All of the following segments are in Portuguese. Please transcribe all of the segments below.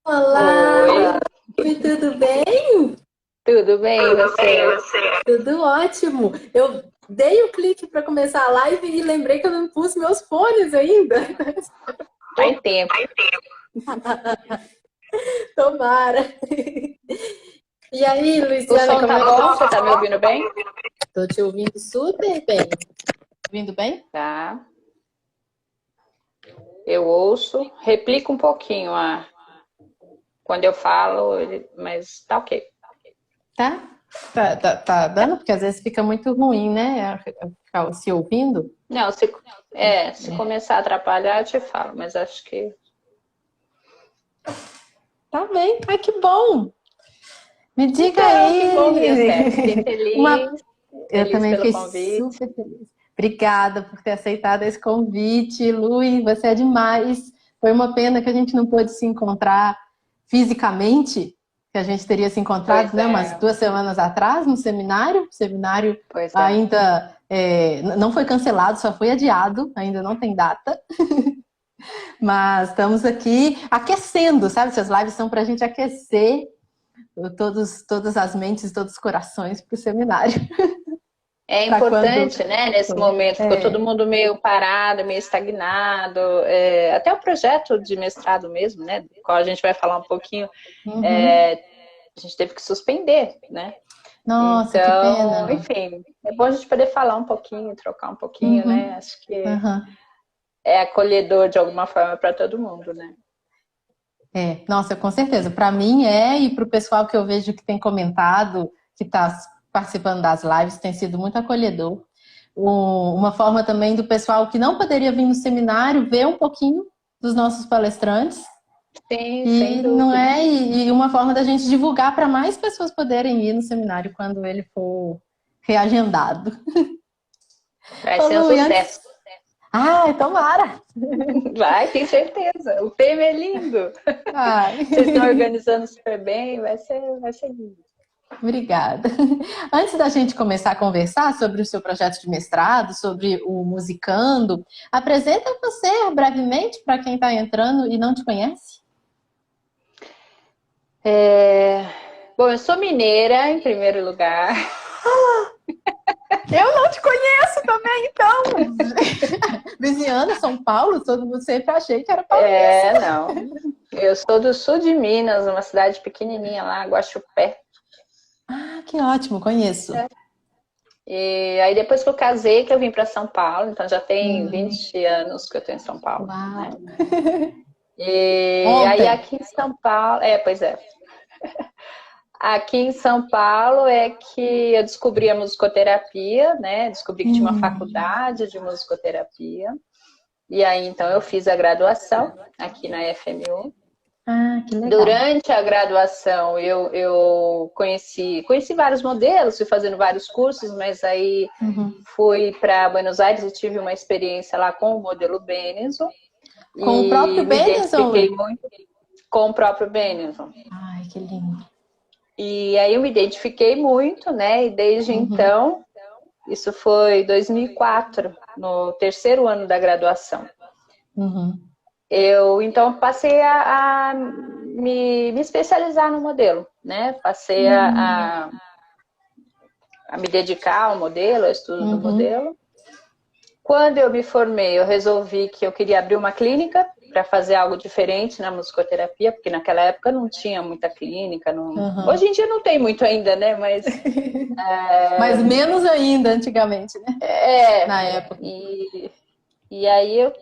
Olá, Oi, tudo bem? tudo bem, e você? Tudo ótimo. Eu dei o clique para começar a live e lembrei que eu não pus meus fones ainda. Tá em tempo. Tomara. E aí, O Luciana, som como tá é que bom? tá? Você tá me ouvindo bem? Tô te ouvindo super bem. Ouvindo bem? Tá. Eu ouço, replico um pouquinho quando eu falo, mas tá ok. Tá? Tá dando? Porque às vezes fica muito ruim, né? Ficar se ouvindo. Não, se começar a atrapalhar, eu te falo, mas acho que Tá bem. Ai, que bom. Me diga então, que bom que deu certo. Fiquei aí. Uma Eu feliz também pelo fiquei convite. super feliz. Obrigada por ter aceitado esse convite, Lui, você é demais. Foi uma pena que a gente não pôde se encontrar fisicamente, que a gente teria se encontrado, Pois né, umas é, 2 semanas atrás no seminário. O seminário pois é. ainda não foi cancelado, só foi adiado, ainda não tem data. Mas estamos aqui aquecendo, sabe? Essas lives são para a gente aquecer todas as mentes, todos os corações para o seminário. É Para quando importante, né? Nesse momento ficou todo é, mundo meio parado, meio estagnado. Até o projeto de mestrado mesmo, né? Do qual a gente vai falar um pouquinho, uhum. a gente teve que suspender, né? Nossa, que Então, pena. enfim, é bom a gente poder falar um pouquinho, trocar um pouquinho, né? Uhum. Acho que Uhum. é acolhedor de alguma forma para todo mundo, né? Nossa, com certeza. Para mim e para o pessoal que eu vejo que tem comentado, que está participando das lives, tem sido muito acolhedor. Uma forma também do pessoal que não poderia vir no seminário ver um pouquinho dos nossos palestrantes. Sim, sem E não dúvida. é e uma forma da gente divulgar para mais pessoas poderem ir no seminário quando ele for reagendado. Vai Ô, ser um Lu, e sucesso. antes. Ai, tomara! Vai, tenho certeza. O tema é lindo. Ai. Vocês estão organizando super bem, vai ser lindo. Obrigada. Antes da gente começar a conversar sobre o seu projeto de mestrado, sobre o Musicando, apresenta você brevemente para quem está entrando e não te conhece. Bom, eu sou mineira, em primeiro lugar. Eu não te conheço também, então. Viziana, São Paulo, todo mundo sempre achei que era paulista. Não. Eu sou do sul de Minas, uma cidade pequenininha lá, Guaxupé. Ah, que ótimo, conheço. E aí depois que eu casei, que eu vim para São Paulo, então já tem Uhum. 20 anos que eu estou em São Paulo, Uau. né? E aí Ontem. aqui em São Paulo, pois é. Aqui em São Paulo é que eu descobri a musicoterapia, né? Descobri que tinha uma Hum. faculdade de musicoterapia. E aí então eu fiz a graduação aqui na FMU. Ah, que legal. Durante a graduação, eu conheci vários modelos, fui fazendo vários cursos, mas aí Uhum. fui para Buenos Aires e tive uma experiência lá com o modelo Benenson Com o próprio e me identifiquei Benison? muito com o próprio Benenson. Ai, que lindo. E aí eu me identifiquei muito, né? E desde Uhum. então, isso foi 2004, no terceiro ano da graduação. Uhum. Eu então passei a me especializar no modelo, né? Passei Uhum. a me dedicar ao modelo, ao estudo do Uhum. modelo. Quando eu me formei, eu resolvi que eu queria abrir uma clínica para fazer algo diferente na musicoterapia, porque naquela época não tinha muita clínica. Não... Uhum. Hoje em dia não tem muito ainda, né? Mas Mas menos ainda antigamente, né? é. Na época. E aí eu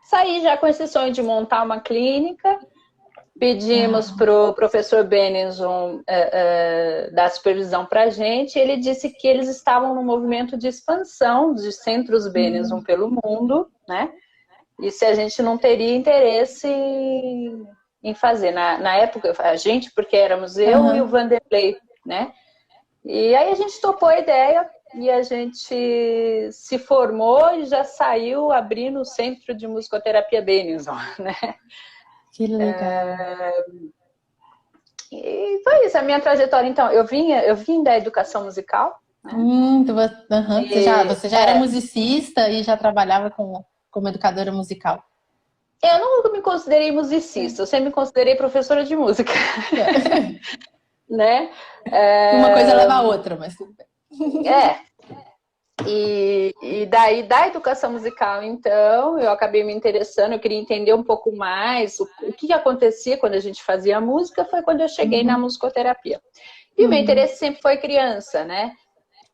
saí já com esse sonho de montar uma clínica. Pedimos Uau. para o professor Benenson dar supervisão para a gente. Ele disse que eles estavam no movimento de expansão de centros Benenson pelo mundo, né? E se a gente não teria interesse em fazer. Na época, a gente, porque éramos eu e o Uhum. Vanderlei, né? E aí a gente topou a ideia e a gente se formou e já saiu abrindo o Centro de Musicoterapia Benenson, né? Que legal. E foi isso, a minha trajetória. Então, eu vim da educação musical, né? Uhum. Você já era musicista e já trabalhava como educadora musical. Eu nunca me considerei musicista, eu sempre me considerei professora de música. Né? Uma coisa leva a outra, mas tudo bem. E daí, da educação musical, então, eu acabei me interessando, eu queria entender um pouco mais o que acontecia quando a gente fazia música, foi quando eu cheguei na musicoterapia. E o meu interesse sempre foi criança, né?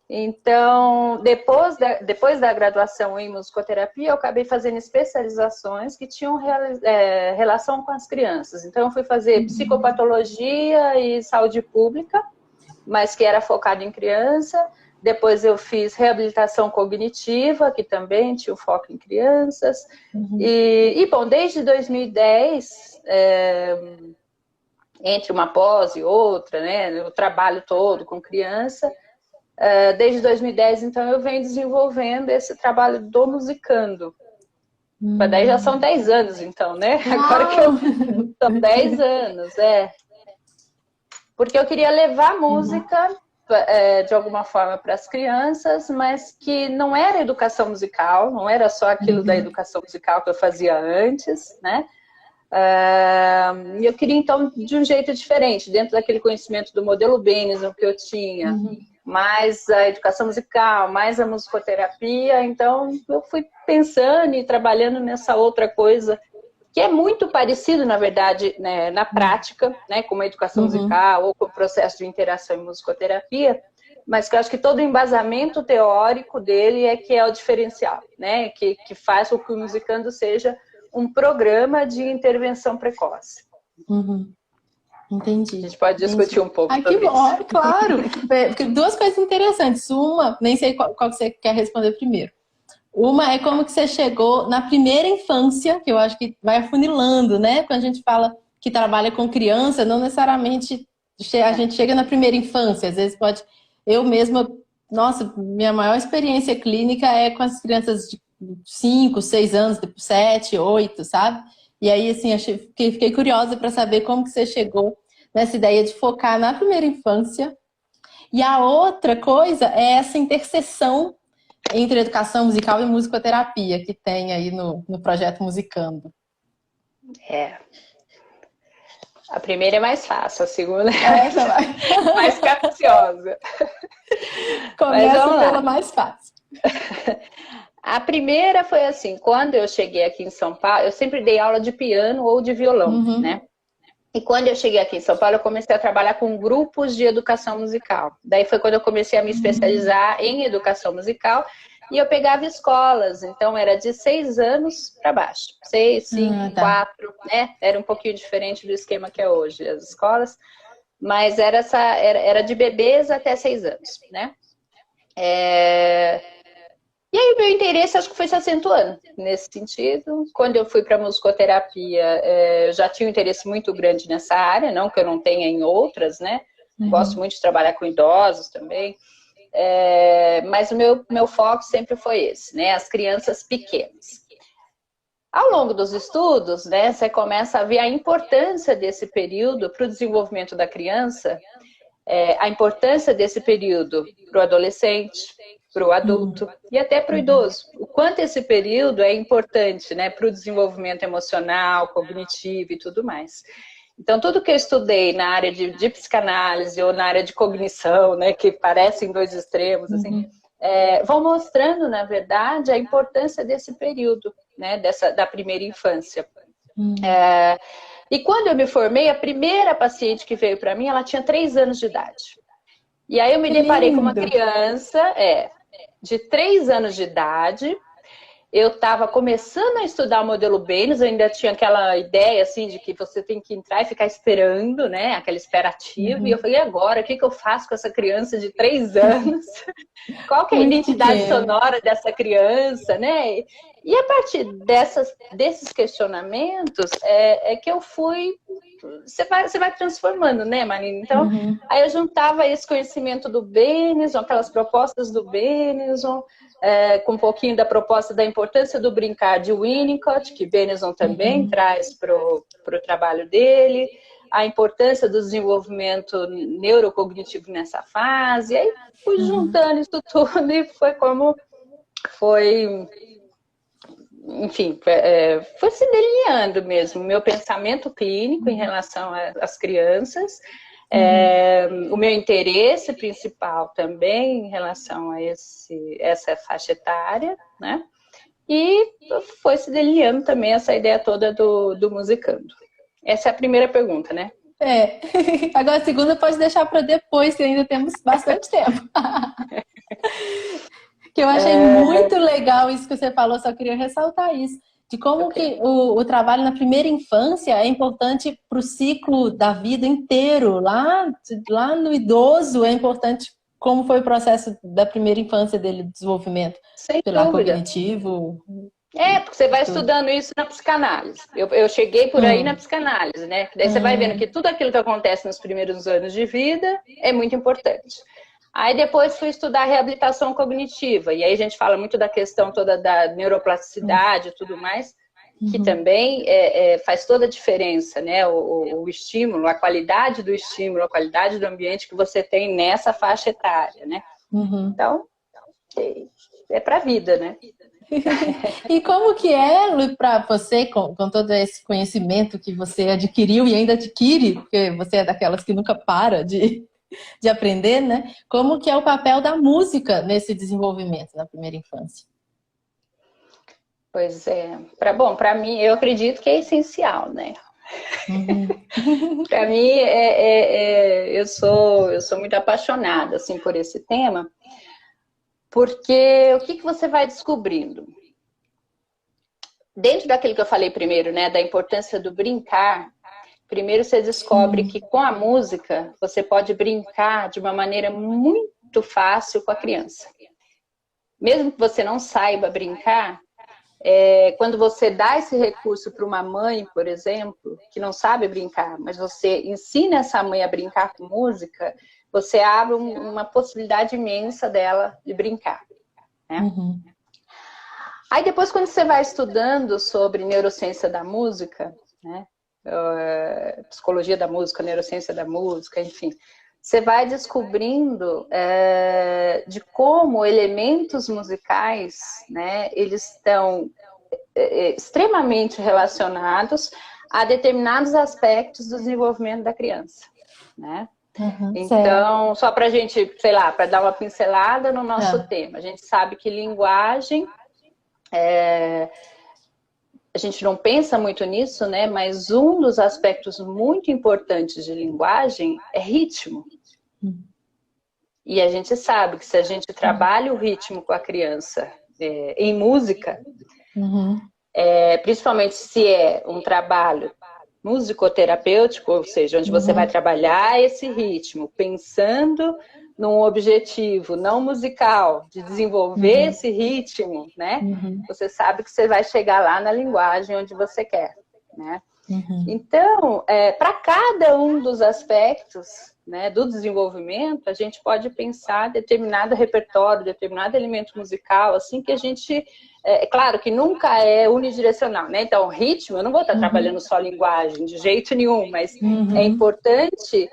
Então, depois da graduação em musicoterapia, eu acabei fazendo especializações que tinham relação com as crianças. Então, eu fui fazer psicopatologia e saúde pública, mas que era focado em criança. Depois eu fiz reabilitação cognitiva, que também tinha o foco em crianças. Bom, desde 2010, entre uma pós e outra, né, o trabalho todo com criança, desde 2010, então, eu venho desenvolvendo esse trabalho do musicando. Daí já são 10 anos, então, né? Uau! Agora que são 10 anos, Porque eu queria levar música de alguma forma para as crianças, mas que não era educação musical, não era só aquilo da educação musical que eu fazia antes, né? Eu queria, então, de um jeito diferente, dentro daquele conhecimento do modelo Benison que eu tinha, mais a educação musical, mais a musicoterapia, então eu fui pensando e trabalhando nessa outra coisa, que é muito parecido, na verdade, né, na prática, né, com a educação musical ou com o processo de interação em musicoterapia, mas que eu acho que todo o embasamento teórico dele que é o diferencial, né, que faz com que o musicando seja um programa de intervenção precoce. Entendi. A gente pode discutir um pouco sobre que bom, isso. claro. Porque duas coisas interessantes. Uma, nem sei qual você quer responder primeiro. Uma é como que você chegou na primeira infância, que eu acho que vai afunilando, né? Quando a gente fala que trabalha com criança, não necessariamente a gente chega na primeira infância. Às vezes pode... Eu mesma... Nossa, minha maior experiência clínica é com as crianças de 5, 6 anos, 7, 8, sabe? E aí, assim, fiquei curiosa para saber como que você chegou nessa ideia de focar na primeira infância. E a outra coisa é essa interseção entre educação musical e musicoterapia que tem aí no projeto Musicando. A primeira é mais fácil, a segunda é mais capciosa. Começa pela mais fácil. A primeira foi assim, quando eu cheguei aqui em São Paulo, eu sempre dei aula de piano ou de violão, né? E quando eu cheguei aqui em São Paulo, eu comecei a trabalhar com grupos de educação musical. Daí foi quando eu comecei a me especializar em educação musical e eu pegava escolas, então era de 6 anos para baixo. 6, 5, 4, né? Era um pouquinho diferente do esquema que é hoje, as escolas, mas era de bebês até 6 anos, né? E aí o meu interesse acho que foi se acentuando nesse sentido. Quando eu fui para a musicoterapia, eu já tinha um interesse muito grande nessa área, não que eu não tenha em outras, né? Gosto muito de trabalhar com idosos também. Mas o meu foco sempre foi esse, né? As crianças pequenas. Ao longo dos estudos, né, você começa a ver a importância desse período para o desenvolvimento da criança, a importância desse período para o adolescente, para o adulto e até para o idoso. O quanto esse período é importante, né, para o desenvolvimento emocional, cognitivo e tudo mais. Então, tudo que eu estudei na área de psicanálise ou na área de cognição, né, que parecem dois extremos, assim, vão mostrando, na verdade, a importância desse período, né, da primeira infância. E quando eu me formei, a primeira paciente que veio para mim, ela tinha 3 anos de idade. E aí eu me deparei com uma criança de 3 anos de idade. Eu estava começando a estudar o modelo Benison, eu ainda tinha aquela ideia assim de que você tem que entrar e ficar esperando, né? Aquela espera ativa. E eu falei, e agora? O que eu faço com essa criança de 3 anos? Qual que é a identidade sonora dessa criança, né? E a partir desses questionamentos é que eu fui... Você vai transformando, né, Marina? Então, aí eu juntava esse conhecimento do Benison, aquelas propostas do Benison, com um pouquinho da proposta da importância do brincar de Winnicott, que Benison também traz para o trabalho dele, a importância do desenvolvimento neurocognitivo nessa fase, aí fui juntando isso tudo e foi como foi enfim, foi se delineando mesmo o meu pensamento clínico em relação às crianças, o meu interesse principal também em relação a essa faixa etária, né? E foi se delineando também essa ideia toda do musicando. Essa é a primeira pergunta, né? Agora a segunda pode deixar para depois, que ainda temos bastante tempo. Que eu achei muito legal isso que você falou, só queria ressaltar isso. De como que o trabalho na primeira infância é importante para o ciclo da vida inteiro. Lá no idoso é importante como foi o processo da primeira infância dele, de desenvolvimento. Sem pela dúvida. Cognitivo. Porque você vai estudando isso na psicanálise. Eu cheguei por aí na psicanálise, né? Daí você vai vendo que tudo aquilo que acontece nos primeiros anos de vida é muito importante. Aí depois fui estudar reabilitação cognitiva, e aí a gente fala muito da questão toda da neuroplasticidade e tudo mais, que também faz toda a diferença, né? O estímulo, a qualidade do estímulo, a qualidade do ambiente que você tem nessa faixa etária, né? Então, é para a vida, né? E como que é, Lu, para você, com todo esse conhecimento que você adquiriu e ainda adquire, porque você é daquelas que nunca para de aprender, né? Como que é o papel da música nesse desenvolvimento na primeira infância? Pois é. Para mim, eu acredito que é essencial, né? Para mim, eu sou muito apaixonada assim, por esse tema, porque o que você vai descobrindo? Dentro daquilo que eu falei primeiro, né, da importância do brincar, primeiro você descobre que com a música você pode brincar de uma maneira muito fácil com a criança. Mesmo que você não saiba brincar, quando você dá esse recurso para uma mãe, por exemplo, que não sabe brincar, mas você ensina essa mãe a brincar com música, você abre uma possibilidade imensa dela de brincar, né? Aí depois, quando você vai estudando sobre neurociência da música, né, psicologia da música, neurociência da música, enfim, você vai descobrindo de como elementos musicais, né, eles estão extremamente relacionados a determinados aspectos do desenvolvimento da criança, né? Então, só para a gente, sei lá, para dar uma pincelada no nosso tema, a gente sabe que linguagem, a gente não pensa muito nisso, né? Mas um dos aspectos muito importantes de linguagem é ritmo. E a gente sabe que se a gente trabalha o ritmo com a criança em música, principalmente se é um trabalho musicoterapêutico, ou seja, onde você vai trabalhar esse ritmo, pensando num objetivo não musical, de desenvolver esse ritmo, né? Você sabe que você vai chegar lá na linguagem onde você quer, né? Então, para cada um dos aspectos, né, do desenvolvimento, a gente pode pensar determinado repertório, determinado elemento musical, assim, que a gente... É claro que nunca é unidirecional, né? Então, ritmo, eu não vou estar trabalhando só linguagem, de jeito nenhum, mas é importante...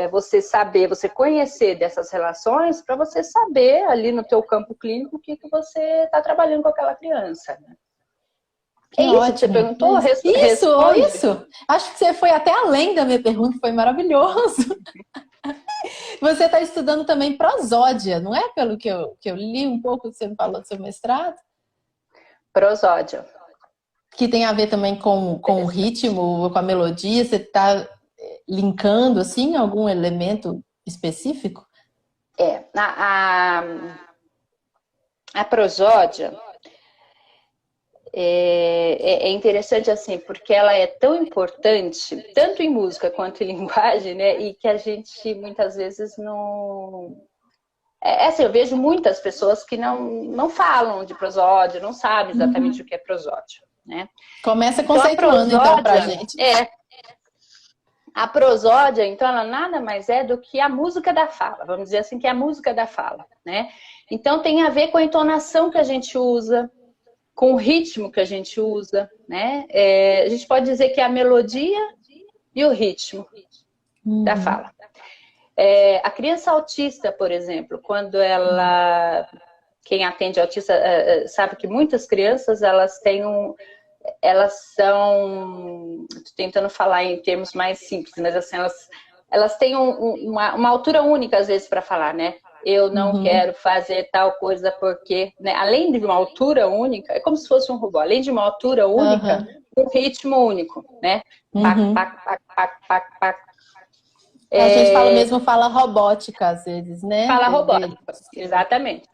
você saber, você conhecer dessas relações para você saber ali no teu campo clínico o que você está trabalhando com aquela criança. Né? É isso ótimo. que você perguntou? Isso. Acho que você foi até além da minha pergunta, foi maravilhoso. Você está estudando também prosódia, não é? Pelo que eu li um pouco que você me falou do seu mestrado? Prosódia. Que tem a ver também com o ritmo, com a melodia, você está... linkando, assim, algum elemento específico? A prosódia é interessante, assim, porque ela é tão importante, tanto em música quanto em linguagem, né? E que a gente, muitas vezes, não... assim, eu vejo muitas pessoas que não falam de prosódia, não sabem exatamente o que é prosódia, né? Começa conceituando, então, pra gente. A prosódia, então, ela nada mais é do que a música da fala, vamos dizer assim, que é a música da fala, né? Então, tem a ver com a entonação que a gente usa, com o ritmo que a gente usa, né? A gente pode dizer que é a melodia e o ritmo da fala. A criança autista, por exemplo, quando ela quem atende autista sabe que muitas crianças, elas são, tô tentando falar em termos mais simples, mas assim, elas têm uma altura única às vezes para falar, né? Eu não quero fazer tal coisa porque, né? Além de uma altura única, é como se fosse um robô, além de uma altura única, um ritmo único, né? Pac, pac, pac, pac, pac, pac. A gente fala mesmo, fala robótica às vezes, né? Fala robótica, exatamente.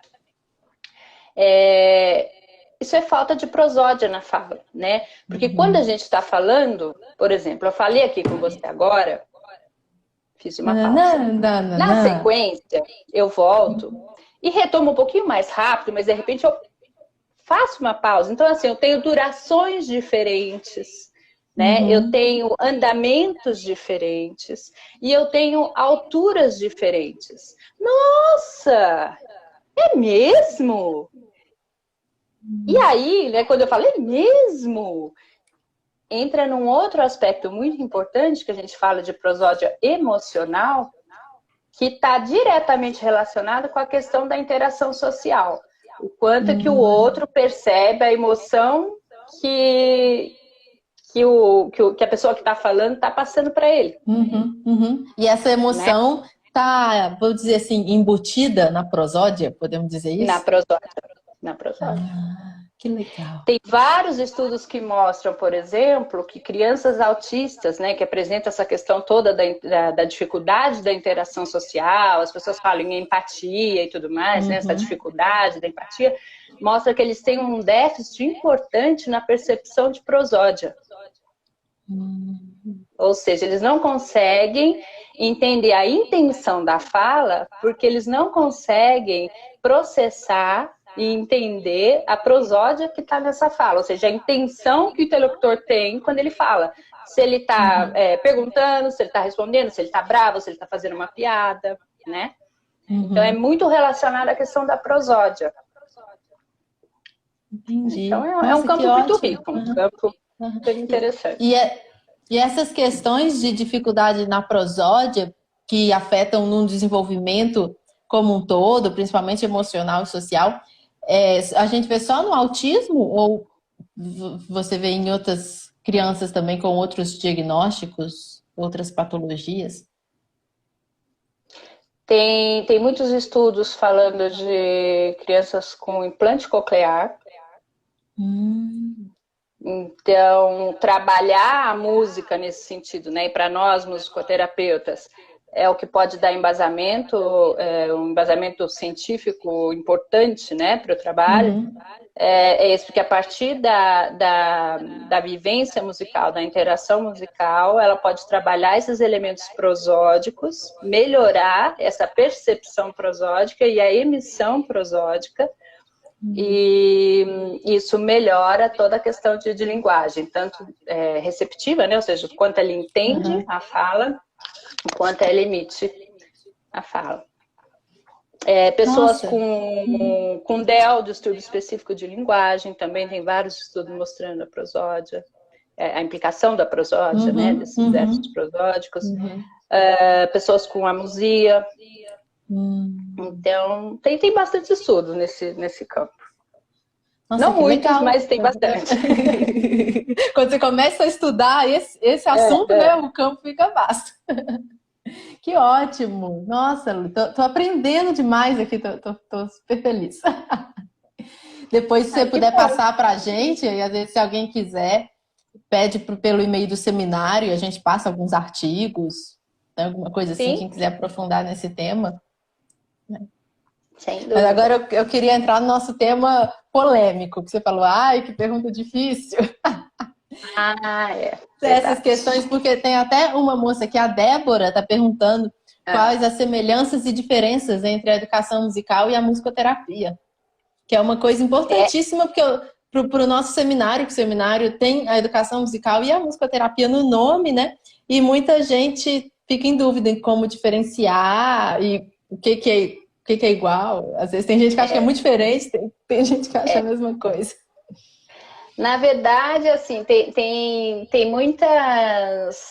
Isso é falta de prosódia na fala, né? Porque quando a gente está falando, por exemplo, eu falei aqui com você agora, fiz uma pausa. Na sequência, eu volto e retomo um pouquinho mais rápido, mas de repente eu faço uma pausa. Então, assim, eu tenho durações diferentes, né? Eu tenho andamentos diferentes e eu tenho alturas diferentes. Nossa! É mesmo? E aí, né, quando eu falo é mesmo, entra num outro aspecto muito importante que a gente fala de prosódia emocional, que está diretamente relacionado com a questão da interação social. O quanto que o outro percebe a emoção que a pessoa que está falando está passando para ele. E essa emoção está, vou dizer assim, embutida na prosódia, podemos dizer isso? Na prosódia. Que legal. Tem vários estudos que mostram, por exemplo, que crianças autistas, né, que apresentam essa questão toda da dificuldade da interação social, as pessoas falam em empatia e tudo mais, né, essa dificuldade da empatia, mostra que eles têm um déficit importante na percepção de prosódia. Ou seja, eles não conseguem entender a intenção da fala porque eles não conseguem processar e entender a prosódia que está nessa fala, ou seja, a intenção que o interlocutor tem quando ele fala. Se ele está perguntando, se ele está respondendo, se ele está bravo, se ele está fazendo uma piada, né? Então, é muito relacionado à questão da prosódia. Entendi. Então, é um campo muito rico, um campo bem interessante. E essas questões de dificuldade na prosódia, que afetam no desenvolvimento como um todo, principalmente emocional e social, a gente vê só no autismo ou você vê em outras crianças também com outros diagnósticos, outras patologias? Tem muitos estudos falando de crianças com implante coclear. Então, trabalhar a música nesse sentido, né? E para nós, musicoterapeutas, é o que pode dar embasamento, um embasamento científico importante, né, para o trabalho. É isso, porque a partir da vivência musical, da interação musical, ela pode trabalhar esses elementos prosódicos, melhorar essa percepção prosódica e a emissão prosódica, e isso melhora toda a questão de linguagem, tanto receptiva, né, ou seja, o quanto ele entende a fala, enquanto ela emite a fala. Pessoas com DEL, distúrbio específico de linguagem, também tem vários estudos mostrando a prosódia, a implicação da prosódia, né, desses déficits prosódicos. Pessoas com amusia. Então, tem bastante estudo nesse campo. Nossa, não muitos, legal. Mas tem bastante. Quando você começa a estudar esse assunto, né, o campo fica vasto. Que ótimo! Nossa, Lu, tô aprendendo demais aqui, tô super feliz. Depois, se você puder passar para a gente, e às vezes, se alguém quiser, pede pelo e-mail do seminário, a gente passa alguns artigos, né, alguma coisa assim, quem quiser aprofundar nesse tema. Sem dúvida. Mas agora eu queria entrar no nosso tema polêmico, que você falou, ai, que pergunta difícil. Essas questões, porque tem até uma moça aqui, a Débora, está perguntando quais as semelhanças e diferenças entre a educação musical e a musicoterapia. Que é uma coisa importantíssima, porque para o nosso seminário, que o seminário tem a educação musical e a musicoterapia no nome, né? E muita gente fica em dúvida em como diferenciar e o que é igual. Às vezes tem gente que acha que é muito diferente, tem gente que acha a mesma coisa. Na verdade, assim, tem muitas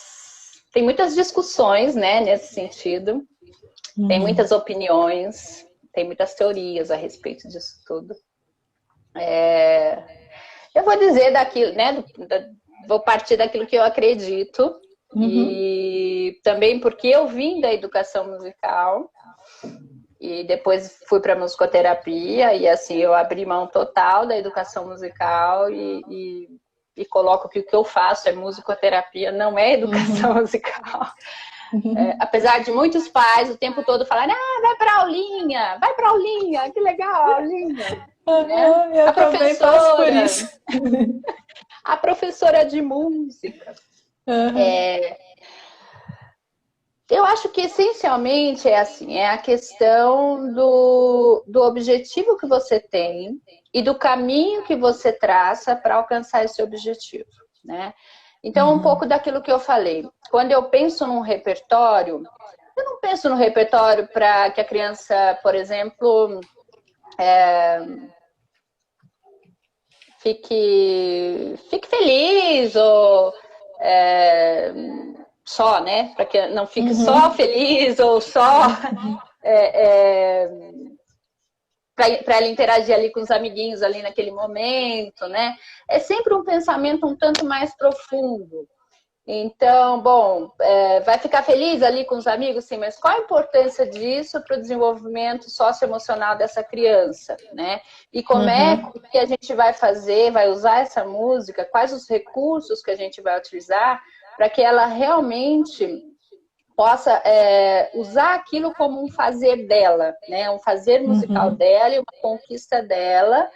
discussões, né, nesse sentido. Tem muitas opiniões. tem muitas teorias a respeito disso tudo. Eu vou dizer daquilo, né? Vou partir daquilo que eu acredito, e também porque eu vim da educação musical e depois fui para musicoterapia, e assim eu abri mão total da educação musical e coloco que o que eu faço é musicoterapia, não é educação musical. Apesar de muitos pais o tempo todo falarem, vai para aulinha, que legal, aulinha. Eu também passo por isso. A professora de música. Eu acho que essencialmente é assim, é a questão do objetivo que você tem e do caminho que você traça para alcançar esse objetivo, né? Então, um pouco daquilo que eu falei. Quando eu penso num repertório, eu não penso no repertório para que a criança, por exemplo, fique feliz ou só, né? Para que não fique só feliz ou só para ela interagir ali com os amiguinhos ali naquele momento, né? É sempre um pensamento um tanto mais profundo. Então, bom, vai ficar feliz ali com os amigos, sim, mas qual a importância disso para o desenvolvimento socioemocional dessa criança, né? E como é que a gente vai fazer, vai usar essa música, quais os recursos que a gente vai utilizar para que ela realmente possa usar aquilo como um fazer dela, né? Um fazer musical dela e uma conquista dela,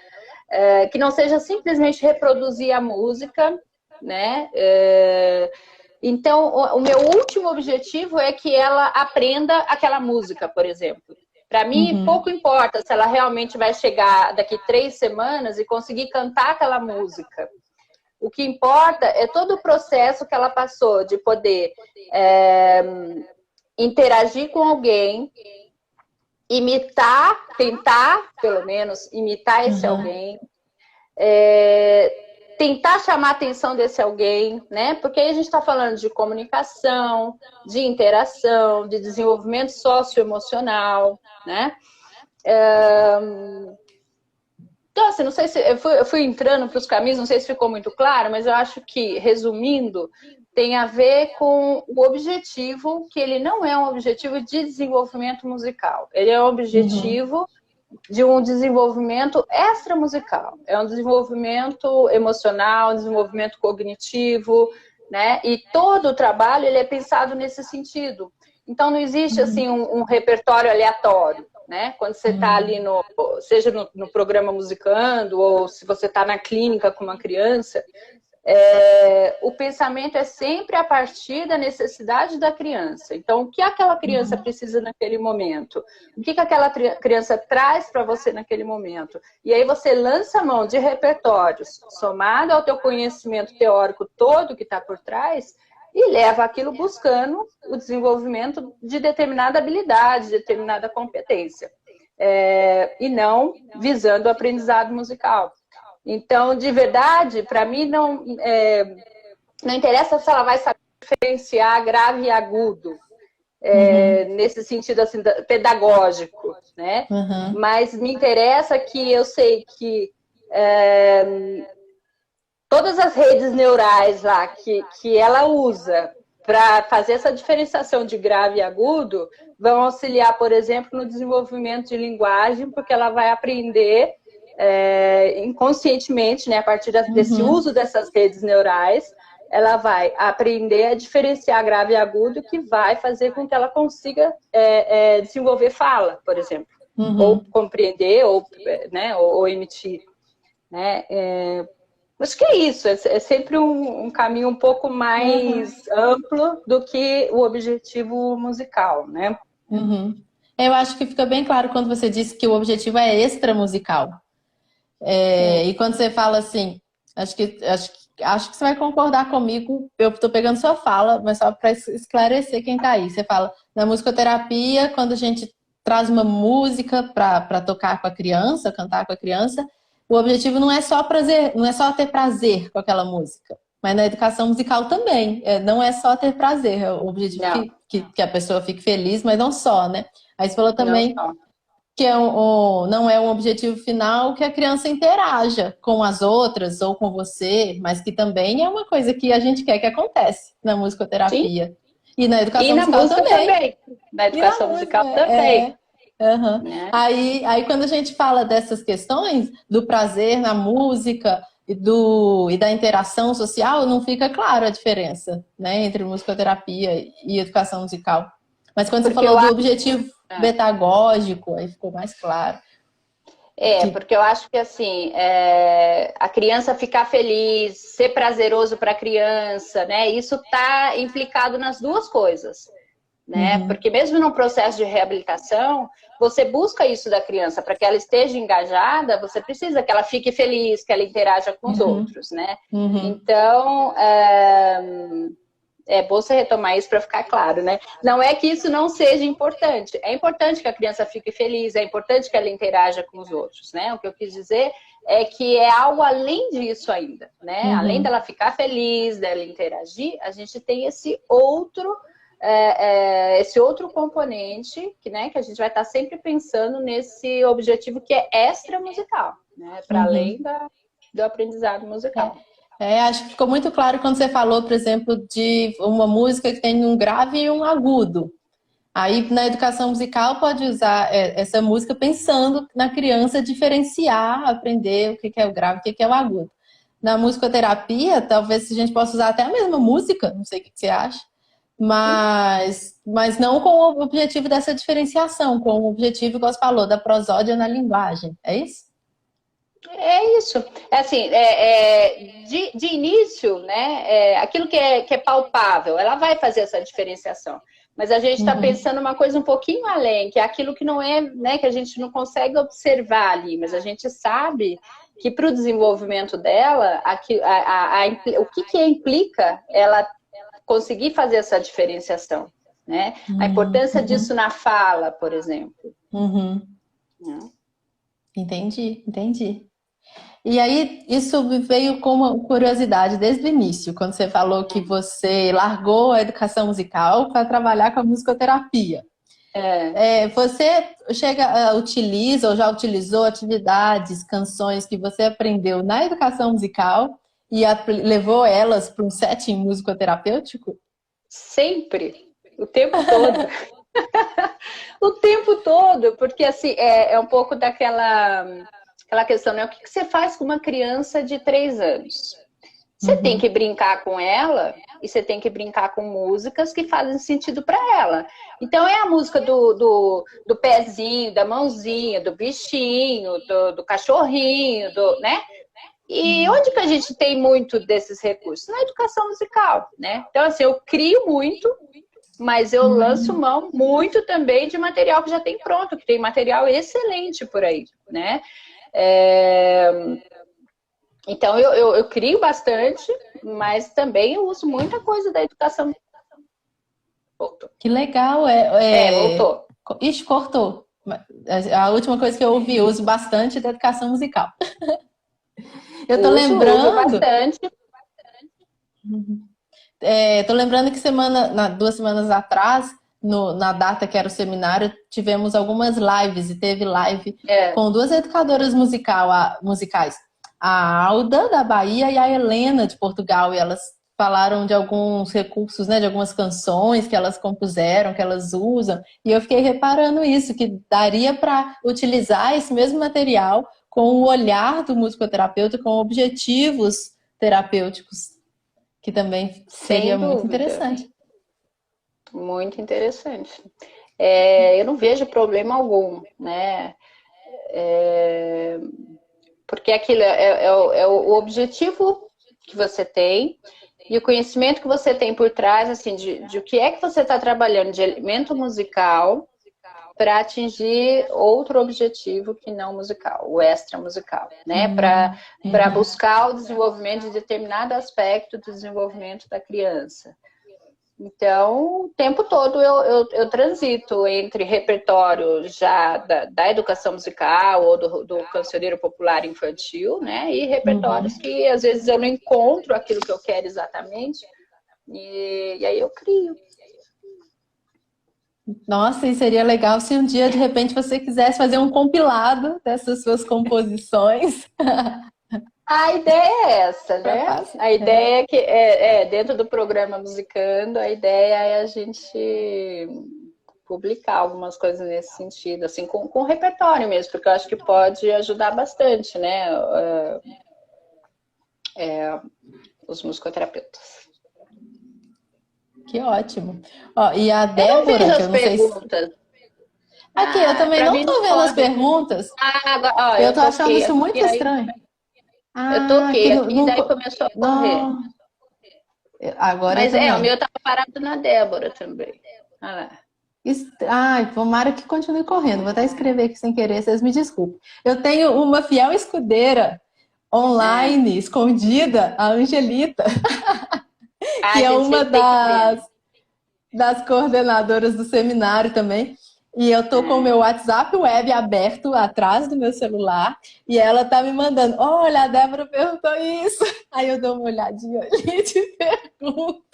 que não seja simplesmente reproduzir a música, né? Então, o meu último objetivo é que ela aprenda aquela música, por exemplo. Para mim, pouco importa se ela realmente vai chegar daqui 3 semanas e conseguir cantar aquela música. O que importa é todo o processo que ela passou de poder interagir com alguém, imitar, tentar, pelo menos, imitar esse alguém, tentar chamar a atenção desse alguém, né? Porque aí a gente está falando de comunicação, de interação, de desenvolvimento socioemocional, né? Então, assim, não sei se eu fui entrando para os caminhos, não sei se ficou muito claro, mas eu acho que, resumindo, tem a ver com o objetivo, que ele não é um objetivo de desenvolvimento musical, ele é um objetivo de um desenvolvimento extramusical. É um desenvolvimento emocional, um desenvolvimento cognitivo, né? E todo o trabalho ele é pensado nesse sentido. Então, não existe assim um repertório aleatório, né? Quando você está ali, seja no programa Musicando, ou se você está na clínica com uma criança, o pensamento é sempre a partir da necessidade da criança. Então, o que aquela criança precisa naquele momento? O que aquela criança traz para você naquele momento? E aí você lança a mão de repertórios, somado ao teu conhecimento teórico todo que está por trás, e leva aquilo buscando o desenvolvimento de determinada habilidade, de determinada competência. E não visando o aprendizado musical. Então, de verdade, para mim não interessa se ela vai saber diferenciar grave e agudo, nesse sentido assim, pedagógico, né? Mas me interessa que eu sei que todas as redes neurais lá que ela usa para fazer essa diferenciação de grave e agudo vão auxiliar, por exemplo, no desenvolvimento de linguagem, porque ela vai aprender inconscientemente, né, a partir desse uso dessas redes neurais, ela vai aprender a diferenciar grave e agudo, que vai fazer com que ela consiga desenvolver fala, por exemplo, ou compreender, ou emitir, né? Acho que é isso, é sempre um caminho um pouco mais amplo do que o objetivo musical, né? Eu acho que fica bem claro quando você disse que o objetivo é extramusical. E quando você fala assim, acho que você vai concordar comigo, eu estou pegando sua fala, mas só para esclarecer quem está aí. Você fala, na musicoterapia, quando a gente traz uma música para tocar com a criança, cantar com a criança, o objetivo não é só prazer, não é só ter prazer com aquela música, mas na educação musical também, não é só ter prazer, é o objetivo que a pessoa fique feliz, mas não só, né? Aí você falou também que não é um objetivo final que a criança interaja com as outras ou com você, mas que também é uma coisa que a gente quer que acontece na Sim. musicoterapia. E na educação E na musical música também. também. Na E na educação música, musical também. Uhum. Né? Aí quando a gente fala dessas questões do prazer na música e da interação social, não fica claro a diferença, né, entre musicoterapia e educação musical. Mas quando você Porque falou eu do acho. objetivo pedagógico, aí ficou mais claro. Porque eu acho que assim, a criança ficar feliz, ser prazeroso para a criança, né? Isso está implicado nas duas coisas, né? Uhum. Porque mesmo no processo de reabilitação, você busca isso da criança para que ela esteja engajada, você precisa que ela fique feliz, que ela interaja com os outros, né? Então, é bom você retomar isso para ficar claro, né? Não é que isso não seja importante. É importante que a criança fique feliz, é importante que ela interaja com os outros, né? O que eu quis dizer é que é algo além disso ainda, né? Além dela ficar feliz, dela interagir, a gente tem esse outro componente que, né, que a gente vai estar sempre pensando nesse objetivo que é extra-musical, né? Para além do aprendizado musical. Acho que ficou muito claro quando você falou, por exemplo, de uma música que tem um grave e um agudo. Aí, na educação musical, pode usar essa música pensando na criança diferenciar, aprender o que é o grave e o que é o agudo. Na musicoterapia, talvez a gente possa usar até a mesma música, não sei o que você acha, mas não com o objetivo dessa diferenciação, com o objetivo, como você falou, da prosódia na linguagem. É isso? É isso. Assim, de início, né, aquilo que é palpável, ela vai fazer essa diferenciação. Mas a gente está pensando uma coisa um pouquinho além, que é aquilo que não é, né, que a gente não consegue observar ali, mas a gente sabe que para o desenvolvimento dela, o que implica ela conseguir fazer essa diferenciação, né? A importância disso na fala, por exemplo. Entendi. E aí, isso veio com uma curiosidade desde o início, quando você falou que você largou a educação musical para trabalhar com a musicoterapia. Você utiliza ou já utilizou atividades, canções que você aprendeu na educação musical e levou elas para um setting musicoterapêutico? Sempre, o tempo todo. O tempo todo, porque assim, é um pouco daquela questão, né? O que você faz com uma criança de 3 anos? Você tem que brincar com ela e você tem que brincar com músicas que fazem sentido para ela. Então é a música do pezinho, da mãozinha, do bichinho, do cachorrinho, né? E onde que a gente tem muito desses recursos? Na educação musical, né? Então, assim, eu crio muito, mas eu lanço mão muito também de material que já tem pronto, que tem material excelente por aí, né? Então, eu crio bastante, mas também eu uso muita coisa da educação. Voltou. Que legal. Voltou. Ixi, cortou. A última coisa que eu ouvi, eu uso bastante da educação musical. Eu tô lembrando... Uso bastante. Tô lembrando que 2 semanas atrás, na data que era o seminário, tivemos algumas lives, e teve live com 2 educadoras musicais. A Alda, da Bahia, e a Helena, de Portugal, e elas falaram de alguns recursos, né, de algumas canções que elas compuseram, que elas usam, e eu fiquei reparando isso, que daria para utilizar esse mesmo material com o olhar do musicoterapeuta, com objetivos terapêuticos, que também seria muito interessante. Muito interessante. Eu não vejo problema algum, né? Porque aquilo é o objetivo que você tem e o conhecimento que você tem por trás, assim, de o que é que você está trabalhando de elemento musical para atingir outro objetivo que não musical, o extra musical, né? Para buscar o desenvolvimento de determinado aspecto do desenvolvimento da criança. Então, o tempo todo eu transito entre repertório já da educação musical ou do cancioneiro popular infantil, né? E repertórios que às vezes eu não encontro aquilo que eu quero exatamente, e aí eu crio. Nossa, e seria legal se um dia, de repente, você quisesse fazer um compilado dessas suas composições A ideia é essa, para né? passar. A ideia é que, dentro do programa Musicando, a ideia é a gente publicar algumas coisas nesse sentido, assim, com repertório mesmo, porque eu acho que pode ajudar bastante, né? Os musicoterapeutas. Que ótimo. Ó, e a Eu não Débora, vejo que as eu não sei se... perguntas. Aqui, eu também Para não mim não tô vendo as corre. perguntas. Ó, Eu eu tô achando toquei isso aqui, muito aí estranho. eu Ah, toquei aqui no... aqui, daí começou a correr. Não, agora Mas o também. meu estava parado na Débora também. Olha lá. Ai, tomara que continue correndo. Vou até escrever aqui sem querer, vocês me desculpem. Eu tenho uma fiel escudeira online, escondida, a Angelita, que A é gente uma sempre tem que ver. das coordenadoras do seminário também. E eu tô com o meu WhatsApp web aberto atrás do meu celular e ela tá me mandando, olha, a Débora perguntou isso. Aí eu dou uma olhadinha ali e te pergunto.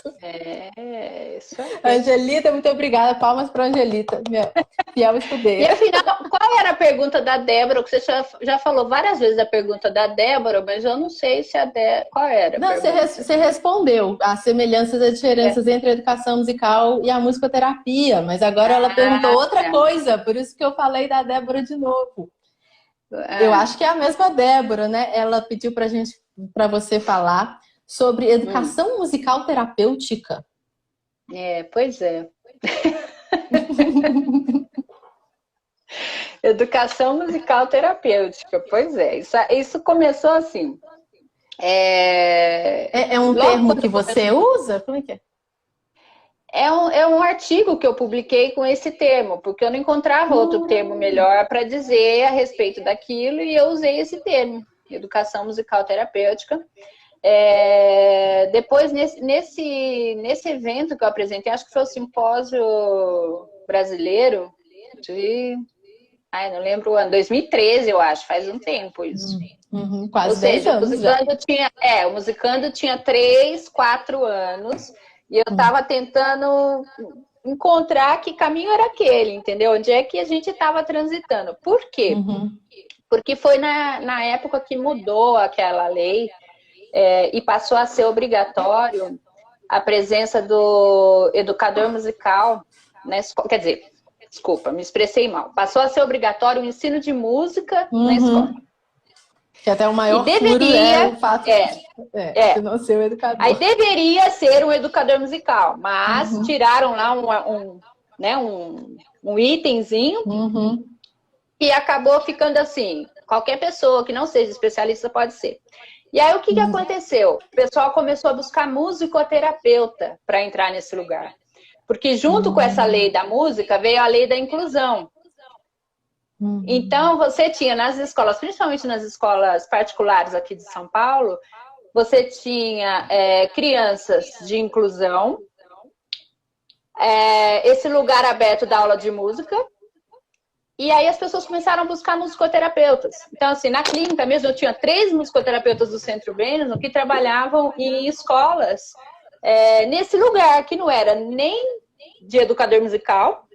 Isso aí. Angelita, muito obrigada. Palmas para Angelita, minha fiel E escudeira. afinal, qual era a pergunta da Débora? Que você já falou várias vezes a pergunta da Débora, mas eu não sei se a Débora. Qual era a Não, pergunta? você respondeu as semelhanças e diferenças entre a educação musical e a musicoterapia, mas agora ela perguntou outra Tá. coisa, por isso que eu falei da Débora de novo. Eu Ah, acho que é a mesma Débora, né? Ela pediu para você falar sobre educação musical terapêutica. pois é. Educação musical terapêutica, pois é. Isso começou assim. É um Logo termo quando que você usa? Como é que é? é um artigo que eu publiquei com esse termo, porque eu não encontrava outro termo melhor para dizer a respeito daquilo, e eu usei esse termo, educação musical terapêutica. Depois, nesse evento que eu apresentei, acho que foi o simpósio brasileiro de... não lembro o ano, 2013, eu acho, faz um tempo isso. Quase Ou 10 seja, anos já. o Musicando tinha 3, 4 anos, e eu estava tentando encontrar que caminho era aquele, entendeu? Onde é que a gente estava transitando. Por quê? Porque foi na época que mudou aquela lei e passou a ser obrigatório a presença do educador musical na escola. Quer dizer, desculpa, me expressei mal. Passou a ser obrigatório o ensino de música na escola. Que até o maior furo é o fato de não ser o educador. Aí deveria ser um educador musical, mas tiraram lá um itemzinho e acabou ficando assim, qualquer pessoa que não seja especialista pode ser. E aí o que aconteceu? O pessoal começou a buscar musicoterapeuta para entrar nesse lugar. Porque junto com essa lei da música veio a lei da inclusão. Então, você tinha nas escolas, principalmente nas escolas particulares aqui de São Paulo, você tinha crianças de inclusão, esse lugar aberto da aula de música, e aí as pessoas começaram a buscar musicoterapeutas. Então, assim, na clínica mesmo, eu tinha 3 musicoterapeutas do Centro Benison que trabalhavam em escolas nesse lugar, que não era nem de educador musical,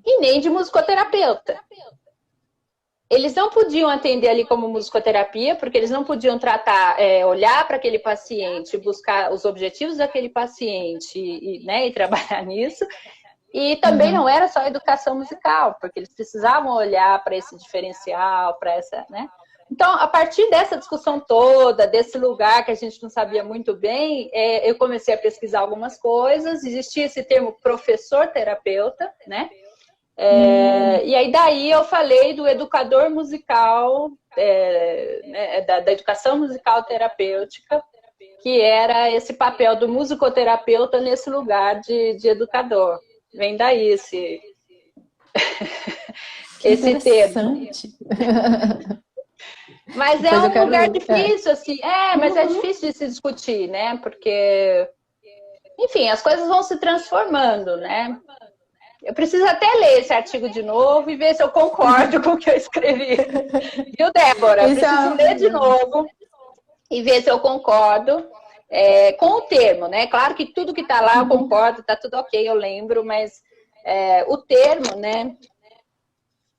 e nem de musicoterapeuta. Eles não podiam atender ali como musicoterapia, porque eles não podiam tratar, olhar para aquele paciente, buscar os objetivos daquele paciente e trabalhar nisso. E também não era só educação musical, porque eles precisavam olhar para esse diferencial, para essa, né? Então, a partir dessa discussão toda, desse lugar que a gente não sabia muito bem, eu comecei a pesquisar algumas coisas. Existia esse termo professor-terapeuta, né? E aí daí eu falei do educador musical, da educação musical terapêutica, que era esse papel do musicoterapeuta nesse lugar de educador. Vem daí esse termo. Mas é um lugar difícil, assim. Mas é difícil de se discutir, né? Porque, enfim, as coisas vão se transformando, né? Eu preciso até ler esse artigo de novo e ver se eu concordo com o que eu escrevi. Viu, Débora? Eu preciso ler de novo e ver se eu concordo com o termo, né? Claro que tudo que está lá eu concordo, está tudo ok, eu lembro, mas o termo, né?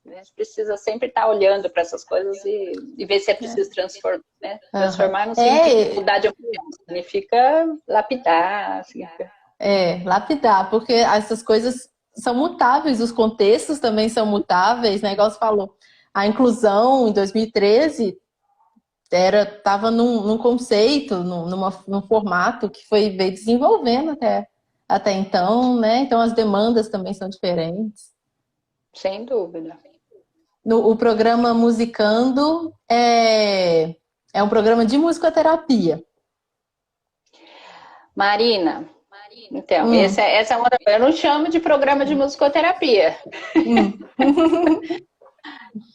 A gente precisa sempre estar olhando para essas coisas e ver se é preciso transformar, né? Transformar não significa mudar de opinião, significa lapidar, significa... lapidar, porque essas coisas são mutáveis, os contextos também são mutáveis, né? Igual você falou, a inclusão em 2013 estava num conceito, num formato que veio desenvolvendo até então, né? Então as demandas também são diferentes. Sem dúvida. O programa Musicando é um programa de musicoterapia. Marina, então, essa é uma... Eu não chamo de programa de musicoterapia.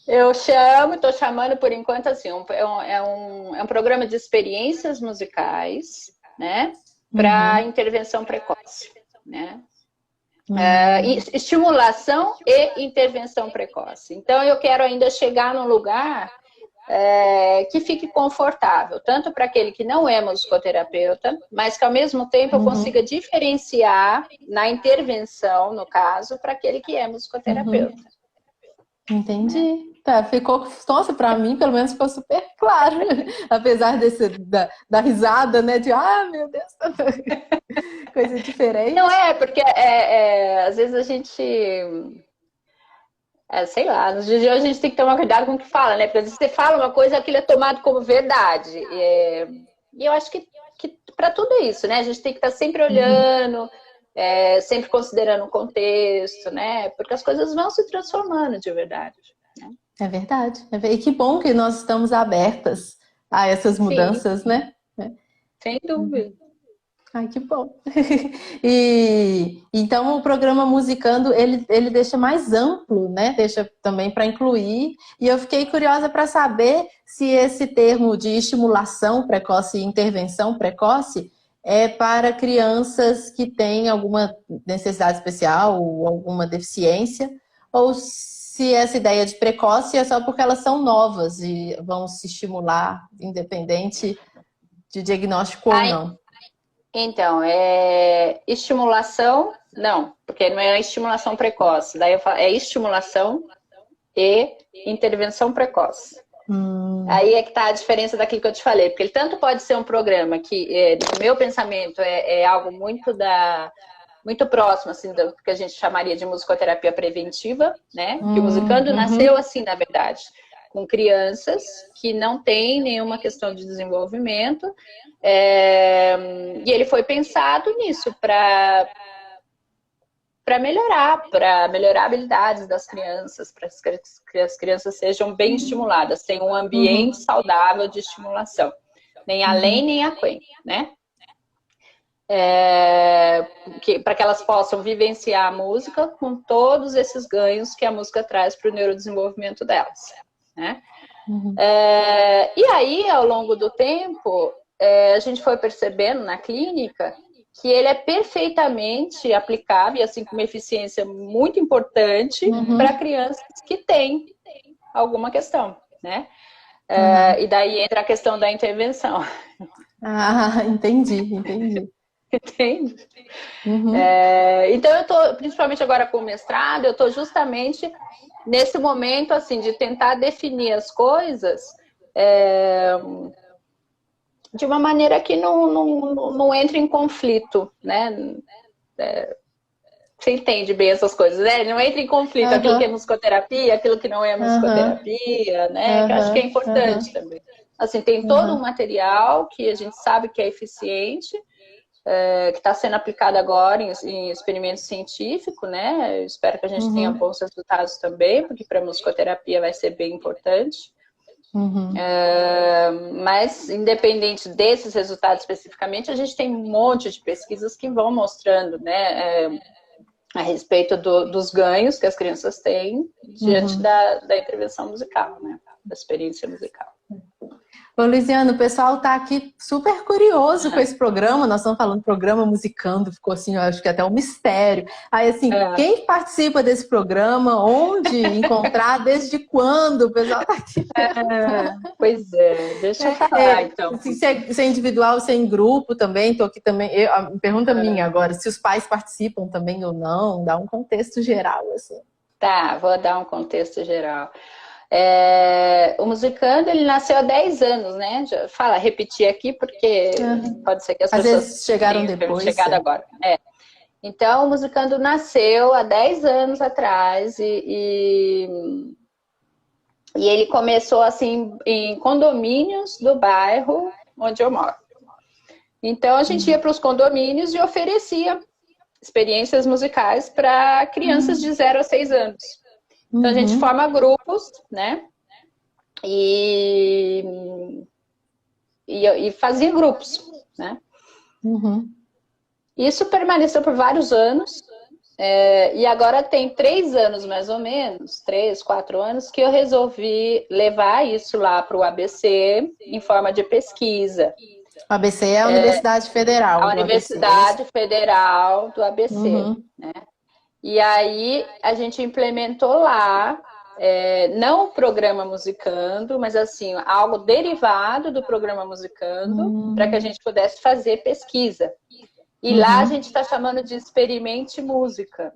Eu estou chamando por enquanto assim, é um programa de experiências musicais, né? Para intervenção precoce, né? Estimulação e intervenção precoce. Então, eu quero ainda chegar num lugar que fique confortável, tanto para aquele que não é musicoterapeuta, mas que ao mesmo tempo eu consiga diferenciar na intervenção, no caso, para aquele que é musicoterapeuta. Entendi. Tá, ficou, nossa, para mim, pelo menos ficou super claro. Apesar da risada, né? De, meu Deus, coisa diferente. Não porque às vezes a gente... sei lá, nos dias de hoje a gente tem que tomar cuidado com o que fala, né? Porque às vezes você fala uma coisa, aquilo é tomado como verdade. E eu acho que para tudo isso, né? A gente tem que estar sempre olhando, sempre considerando o contexto, né? Porque as coisas vão se transformando de verdade. Né? É verdade. E que bom que nós estamos abertas a essas mudanças, Sim. né? Sem dúvida. Ai, que bom. Então o programa Musicando, ele deixa mais amplo, né? Deixa também para incluir. E eu fiquei curiosa para saber se esse termo de estimulação precoce e intervenção precoce é para crianças que têm alguma necessidade especial ou alguma deficiência, ou se essa ideia de precoce é só porque elas são novas e vão se estimular independente de diagnóstico ou não. Então, estimulação, não, porque não é estimulação precoce. Daí eu falo, é estimulação e intervenção precoce. Aí é que está a diferença daquilo que eu te falei, porque ele tanto pode ser um programa que, no meu pensamento, é algo muito próximo, assim, do que a gente chamaria de musicoterapia preventiva, né? Que o Musicando nasceu assim, na verdade, com crianças que não têm nenhuma questão de desenvolvimento, e ele foi pensado nisso, para melhorar habilidades das crianças, para que as crianças sejam bem estimuladas, tenham um ambiente saudável de estimulação, nem além nem aquém, né? Para que elas possam vivenciar a música com todos esses ganhos que a música traz para o neurodesenvolvimento delas, né? E aí, ao longo do tempo, a gente foi percebendo na clínica que ele é perfeitamente aplicável, assim, com uma eficiência muito importante para crianças que têm alguma questão, né? E daí entra a questão da intervenção. Entendi. Entende? Então, eu estou, principalmente agora com o mestrado, eu estou justamente nesse momento, assim, de tentar definir as coisas de uma maneira que não entre em conflito, né? Você entende bem essas coisas, né? Não entra em conflito aquilo que é musicoterapia, aquilo que não é musicoterapia, né? Que eu acho que é importante também. Assim, tem todo um material que a gente sabe que é eficiente, que está sendo aplicado agora em experimento científico, né? Eu espero que a gente tenha bons resultados também, porque para a musicoterapia vai ser bem importante. Mas, independente desses resultados especificamente, a gente tem um monte de pesquisas que vão mostrando, né, a respeito dos ganhos que as crianças têm diante da intervenção musical, né, da experiência musical. Ô, Luiziano, o pessoal está aqui super curioso com esse programa. Nós estamos falando programa Musicando, ficou assim, eu acho que até um mistério. Aí, assim, quem participa desse programa, onde encontrar, desde quando? O pessoal está aqui. Pois é, deixa eu falar, então. Assim, se é individual, se é em grupo também, estou aqui também. A pergunta minha agora, se os pais participam também ou não, dá um contexto geral, assim. Tá, vou dar um contexto geral. O Musicando, ele nasceu há 10 anos, né? Fala, repetir aqui, porque pode ser que as Às pessoas vezes chegaram depois. Chegado agora. Então, o Musicando nasceu há 10 anos atrás e ele começou, assim, em condomínios do bairro onde eu moro. Então, a gente ia para os condomínios e oferecia experiências musicais para crianças de 0 a 6 anos. Então, a gente forma grupos, né? E fazia grupos, né? Isso permaneceu por vários anos. E agora tem 3 anos, mais ou menos, 3, 4 anos, que eu resolvi levar isso lá para o ABC em forma de pesquisa. O ABC é a Universidade Federal. A Universidade Federal do ABC, né? E aí a gente implementou lá, não o programa Musicando, mas assim, algo derivado do programa Musicando, para que a gente pudesse fazer pesquisa. E lá a gente está chamando de Experimente Música.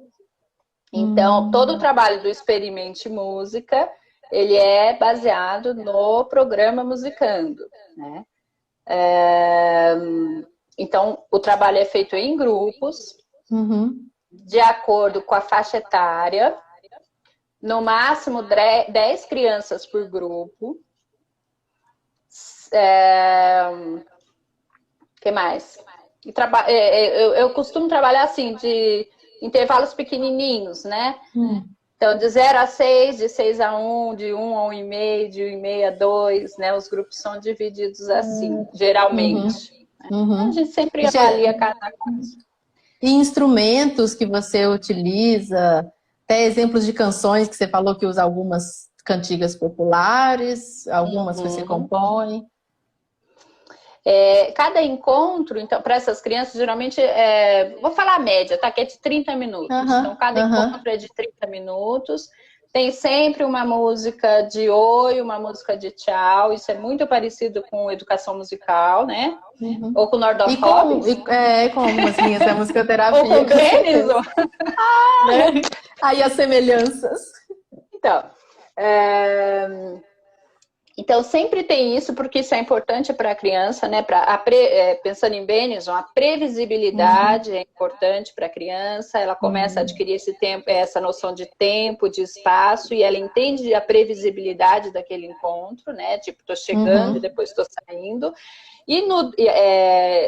Então, todo o trabalho do Experimente Música, ele é baseado no programa Musicando, né? Então, o trabalho é feito em grupos, de acordo com a faixa etária, no máximo 10 crianças por grupo. Que mais? Eu costumo trabalhar assim, de intervalos pequenininhos, né? Então, de 0 a 6, de 6 a 1, de 1 a 1,5, de 1,5 a 2, né? Os grupos são divididos assim, geralmente. A gente sempre avalia cada coisa. E instrumentos que você utiliza, até exemplos de canções que você falou que usa algumas cantigas populares, algumas que você compõe. Cada encontro, então, para essas crianças, geralmente, vou falar a média, tá? Que é de 30 minutos. Então, cada encontro é de 30 minutos. Tem sempre uma música de oi, uma música de tchau. Isso é muito parecido com educação musical, né? Ou com Nordorf Robbins. Com algumas linhas da musicoterapia. Ou com Benison. Né? Aí as semelhanças. Então, sempre tem isso, porque isso é importante para a criança, né? Pensando em Benison, a previsibilidade é importante para a criança, ela começa a adquirir essa noção de tempo, de espaço, e ela entende a previsibilidade daquele encontro, né? Tipo, estou chegando e depois estou saindo. E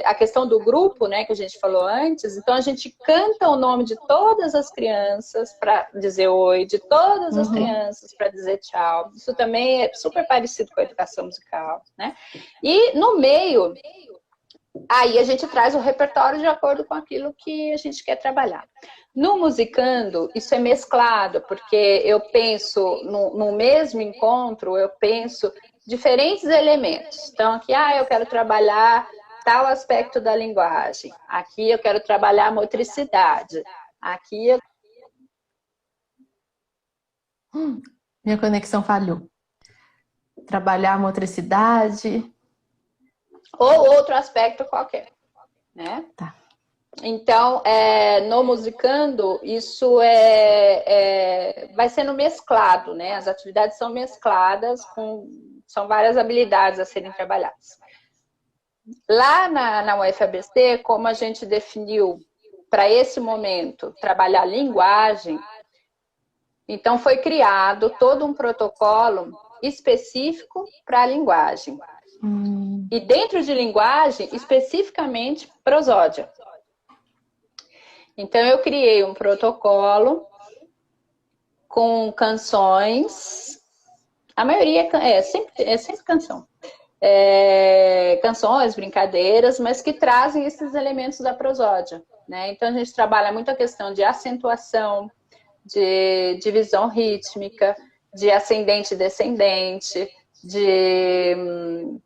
a questão do grupo, né, que a gente falou antes, então a gente canta o nome de todas as crianças para dizer oi, de todas as crianças para dizer tchau. Isso também é super parecido com a educação musical, né? E no meio, aí a gente traz o repertório de acordo com aquilo que a gente quer trabalhar. No Musicando, isso é mesclado, porque eu penso, no mesmo encontro, eu penso diferentes elementos. Então, aqui, eu quero trabalhar tal aspecto da linguagem. Aqui eu quero trabalhar a motricidade. Aqui eu... Minha conexão falhou. Trabalhar a motricidade. Ou outro aspecto qualquer, né? Tá. Então, no Musicando, isso vai sendo mesclado, né? As atividades são mescladas, são várias habilidades a serem trabalhadas. Lá na UFABC, como a gente definiu para esse momento trabalhar linguagem, então foi criado todo um protocolo específico para a linguagem. E dentro de linguagem, especificamente prosódia. Então, eu criei um protocolo com canções, a maioria é sempre canção. Canções, brincadeiras, mas que trazem esses elementos da prosódia, né? Então, a gente trabalha muito a questão de acentuação, de divisão rítmica, de ascendente e descendente, de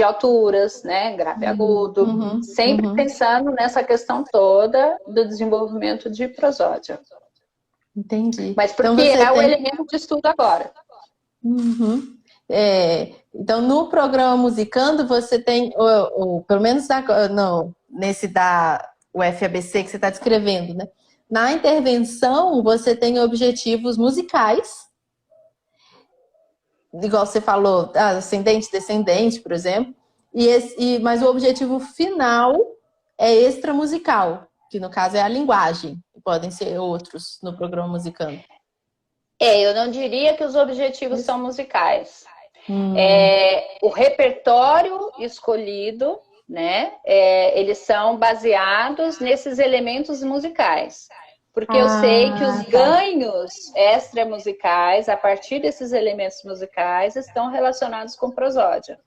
alturas, né? Grave e agudo, sempre pensando nessa questão toda do desenvolvimento de prosódia. Entendi. Mas porque então o elemento de estudo agora. Então, no programa Musicando, você tem, pelo menos nesse da UFABC que você está descrevendo, né? Na intervenção, você tem objetivos musicais, igual você falou, ascendente, descendente, por exemplo, mas o objetivo final é extramusical, que no caso é a linguagem, que podem ser outros no programa Musicando. Eu não diria que os objetivos são musicais. O repertório escolhido, né? Eles são baseados nesses elementos musicais. Porque eu sei que os ganhos extramusicais, a partir desses elementos musicais, estão relacionados com prosódia.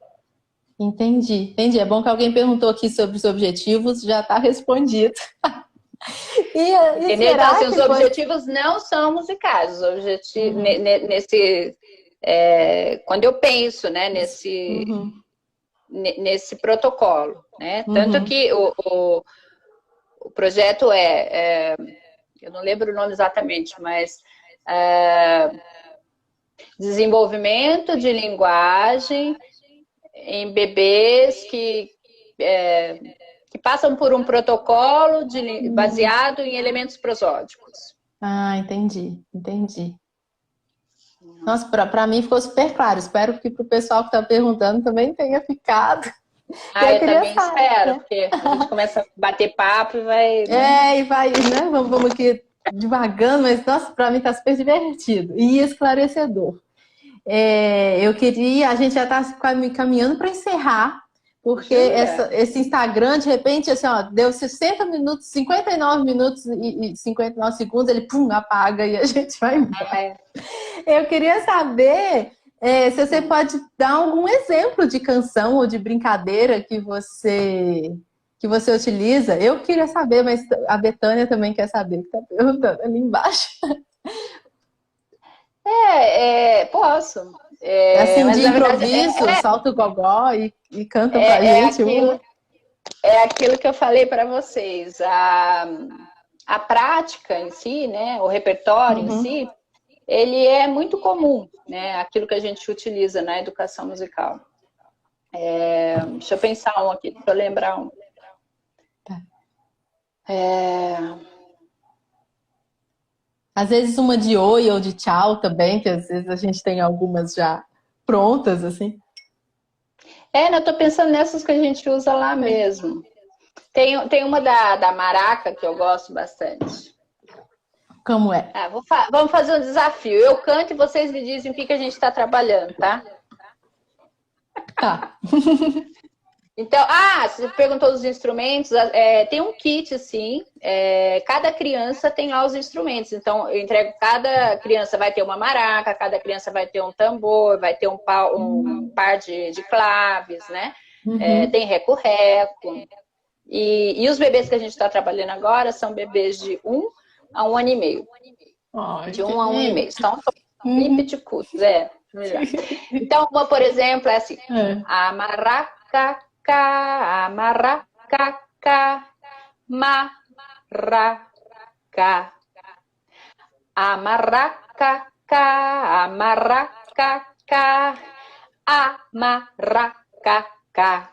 Entendi. É bom que alguém perguntou aqui sobre os objetivos, já está respondido. Então, assim, os objetivos não são musicais. Os objetivos, quando eu penso, né, nesse protocolo, né? Tanto que o projeto eu não lembro o nome exatamente, mas desenvolvimento de linguagem em bebês que passam por um protocolo baseado em elementos prosódicos. Entendi. Nossa, para mim ficou super claro. Espero que para o pessoal que está perguntando também tenha ficado. Eu também espero, porque a gente começa a bater papo e vai... E vai, né? Vamos aqui devagando, mas, nossa, para mim está super divertido e esclarecedor. A gente já está caminhando para encerrar, porque esse Instagram, de repente, assim, deu 60 minutos, 59 minutos e 59 segundos, ele apaga e a gente vai embora. Eu queria saber se você pode dar algum exemplo de canção ou de brincadeira que você utiliza. Eu queria saber, mas a Betânia também quer saber, que está perguntando ali embaixo. Posso. Assim, de improviso, solta o gogó e canta pra gente. Aquilo que eu falei para vocês. A prática em si, né, o repertório em si, ele é muito comum, né, aquilo que a gente utiliza na educação musical. Deixa eu pensar um aqui, deixa eu lembrar um. Às vezes uma de oi ou de tchau também, que às vezes a gente tem algumas já prontas, assim. Eu tô pensando nessas que a gente usa lá mesmo. Tem uma da maraca que eu gosto bastante. Como é? Vamos fazer um desafio. Eu canto e vocês me dizem o que a gente está trabalhando, tá? Tá. Então, você perguntou dos instrumentos, tem um kit, assim, cada criança tem lá os instrumentos, então eu entrego, cada criança vai ter uma maraca, cada criança vai ter um tambor, vai ter um par de claves, né? Tem reco-reco, e os bebês que a gente está trabalhando agora são bebês de 1 a 1 ano e meio, de 1 a 1 ano e meio, então são bem piticudos, Então, uma, por exemplo, é assim, a maraca, maraca, maraca, amarraca, amarraca, amarraca.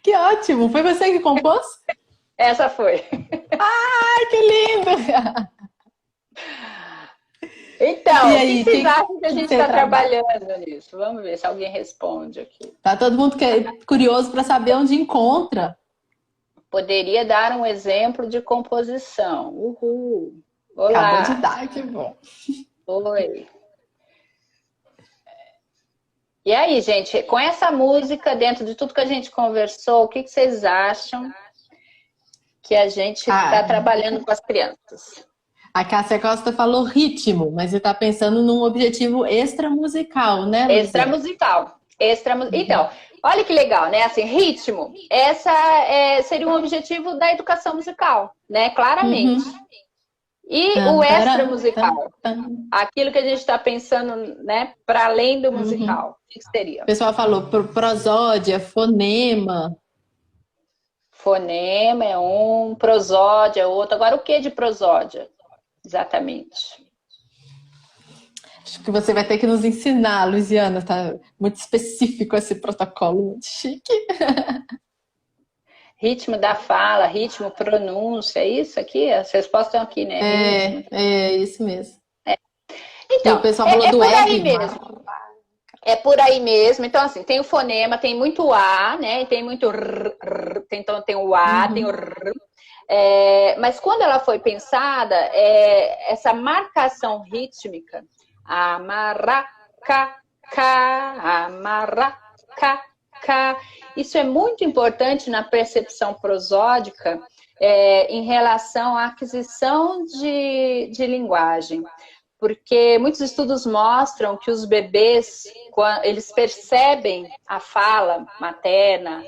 Que ótimo! Foi você que compôs? Essa foi. Ai, que lindo! Então, o que vocês acham que a gente está trabalhando nisso? Vamos ver se alguém responde aqui. Tá todo mundo curioso para saber onde encontra. Poderia dar um exemplo de composição. Uhul! Olá! Acabou de dar, que bom. Oi! E aí, gente, com essa música, dentro de tudo que a gente conversou, o que vocês acham que a gente está trabalhando com as crianças? A Cássia Costa falou ritmo, mas você está pensando num objetivo extramusical, né, Luísa? Extramusical. Então, olha que legal, né? Assim, ritmo. Essa seria um objetivo da educação musical, né? Claramente. E o extra musical, aquilo que a gente está pensando, né, para além do musical, o que seria? O pessoal falou prosódia, fonema. Fonema é um, prosódia é outro. Agora, o que de prosódia? Exatamente. Acho que você vai ter que nos ensinar, Luciana, tá muito específico esse protocolo, muito chique. Ritmo da fala, ritmo, pronúncia, é isso aqui? As respostas estão aqui, né? É isso mesmo. Então, e o pessoal falou do por aí R. mesmo. É por aí mesmo. Então, assim, tem o fonema, tem muito A, né? E tem muito então tem o A, tem o R. Mas quando ela foi pensada, essa marcação rítmica, amaraca, amaraca, isso é muito importante na percepção prosódica em relação à aquisição de linguagem. Porque muitos estudos mostram que os bebês, eles percebem a fala materna,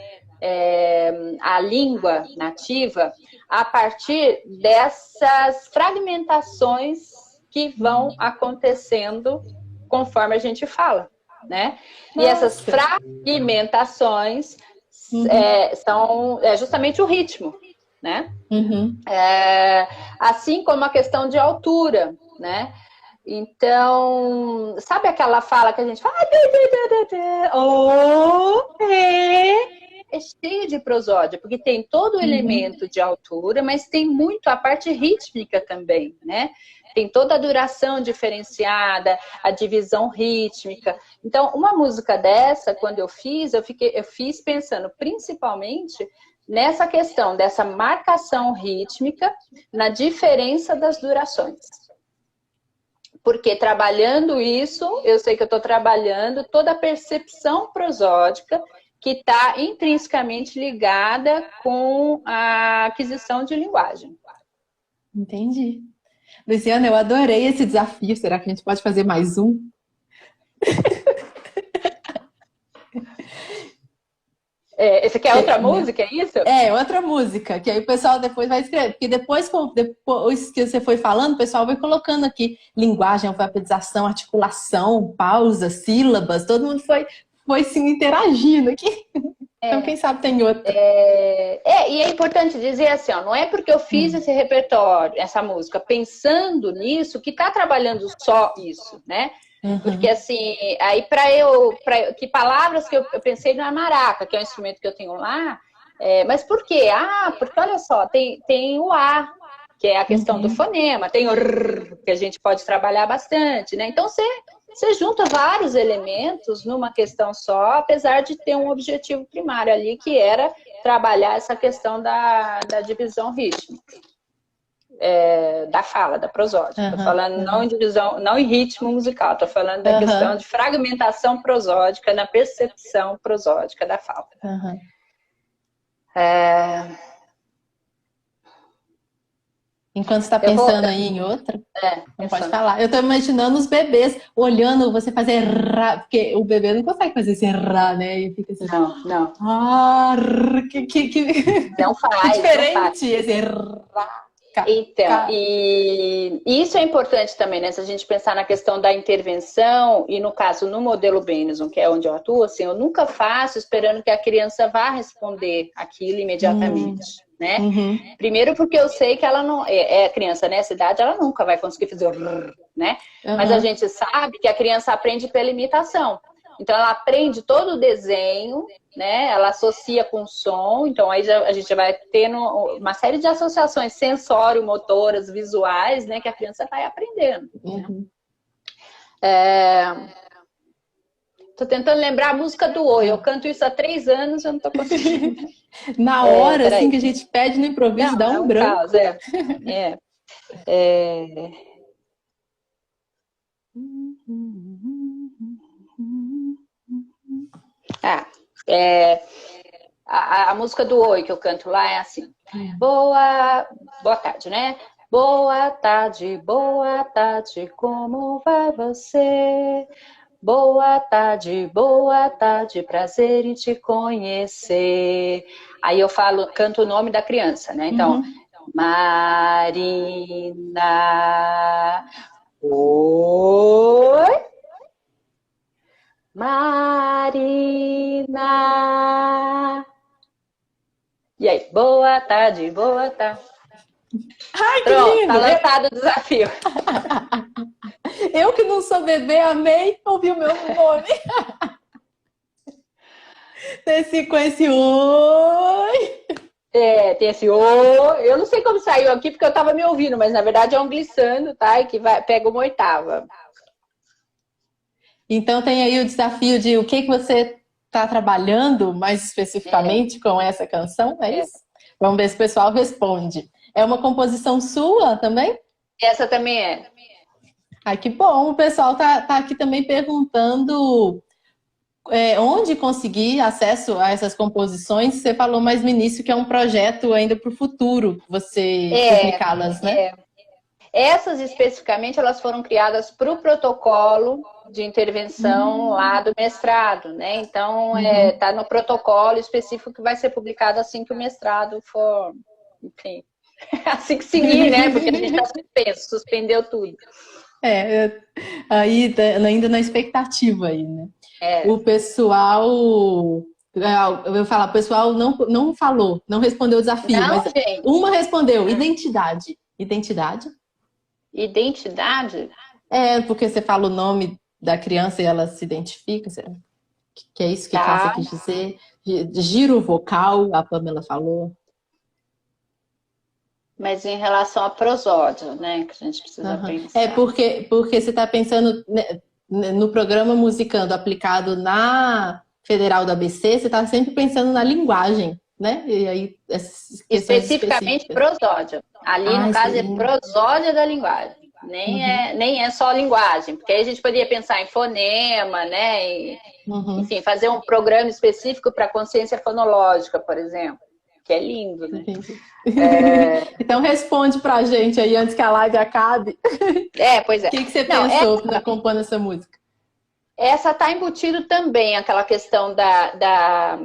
a língua nativa, a partir dessas fragmentações que vão acontecendo conforme a gente fala, né? E essas fragmentações são justamente o ritmo, né? Assim como a questão de altura, né? Então, sabe aquela fala que a gente fala? É cheio de prosódia, porque tem todo o elemento de altura, mas tem muito a parte rítmica também, né? Tem toda a duração diferenciada, a divisão rítmica. Então, uma música dessa, quando eu fiz pensando principalmente nessa questão dessa marcação rítmica, na diferença das durações. Porque trabalhando isso, eu sei que eu estou trabalhando toda a percepção prosódica que está intrinsecamente ligada com a aquisição de linguagem. Entendi. Luciana, eu adorei esse desafio. Será que a gente pode fazer mais um? Esse aqui é outra música, é isso? Outra música, que aí o pessoal depois vai escrever. Porque depois que você foi falando, o pessoal vai colocando aqui linguagem, alfabetização, articulação, pausa, sílabas, todo mundo foi se interagindo aqui. Então, quem sabe tem outra. E é importante dizer assim, ó, não é porque eu fiz esse repertório, essa música, pensando nisso, que está trabalhando só isso, né? Porque assim, aí que palavras que eu pensei na maraca, que é um instrumento que eu tenho lá, mas por quê? Porque olha só, tem o A, que é a questão do fonema, tem o R, que a gente pode trabalhar bastante, né? Então você junta vários elementos numa questão só, apesar de ter um objetivo primário ali, que era trabalhar essa questão da divisão rítmica. Da fala, da prosódia. Estou falando não em divisão, não em ritmo musical, estou falando da questão de fragmentação prosódica na percepção prosódica da fala. Enquanto você está pensando aí em outra, não pode falar. Eu estou imaginando os bebês olhando você fazer rá, porque o bebê não consegue fazer esse rá, né? E fica assim, não. Não faz. Que diferente não faz. Esse rá. Então, e isso é importante também, né? Se a gente pensar na questão da intervenção, e no caso, no modelo Benison, que é onde eu atuo, assim, eu nunca faço esperando que a criança vá responder aquilo imediatamente, né? Primeiro porque eu sei que ela não... a criança nessa idade, ela nunca vai conseguir fazer o rrr, né? Mas a gente sabe que a criança aprende pela imitação. Então, ela aprende todo o desenho, né? Ela associa com som. Então, aí a gente vai tendo uma série de associações sensório-motoras, visuais, né? Que a criança vai aprendendo. Tô tentando lembrar a música do Oi. Eu canto isso há 3 anos, eu não tô conseguindo. Na hora, assim, que a gente pede no improviso, dá um branco. Caos, a música do Oi que eu canto lá é assim. Boa tarde, né? Boa tarde, como vai você? Boa tarde, prazer em te conhecer. Aí eu canto o nome da criança, né? Então, Marina. Oi. Marina. E aí, boa tarde, boa tarde. Ai, que Pronto, lindo! tá lançado o desafio. Eu que não sou bebê, amei ouvir o meu nome. Com esse oi. Tem esse ô. Eu não sei como saiu aqui, porque eu tava me ouvindo, mas na verdade é um glissando, tá? E que pega uma oitava. Então tem aí o desafio de o que você está trabalhando mais especificamente com essa canção, é isso? Vamos ver se o pessoal responde. É uma composição sua também? Essa também é. Ai, que bom. O pessoal tá aqui também perguntando onde conseguir acesso a essas composições. Você falou mais no início que é um projeto ainda para o futuro, você publicá-las, né? Essas especificamente, elas foram criadas para o protocolo de intervenção lá do mestrado, né? Então, tá no protocolo específico que vai ser publicado assim que o mestrado for, enfim, assim que seguir, né? Porque a gente está suspenso, suspendeu tudo. Aí ainda na expectativa aí, né? O pessoal, eu vou falar, o pessoal não falou, não respondeu o desafio, mas gente. uma respondeu, identidade. Identidade? Identidade? Porque você fala o nome da criança e ela se identifica, será? Que é isso que você quis dizer? Giro vocal, a Pamela falou. Mas em relação a prosódia, né, que a gente precisa pensar. Porque você está pensando no programa Musicando aplicado na Federal do ABC, você está sempre pensando na linguagem, né? E aí, especificamente prosódia. Ali, no caso, é prosódia da linguagem. Nem é só linguagem, porque aí a gente poderia pensar em fonema, né? Enfim, fazer um programa específico para consciência fonológica, por exemplo. Que é lindo, né? Então responde pra gente aí antes que a live acabe. Pois é. O que você pensou na compondo essa música? Essa tá embutido também aquela questão da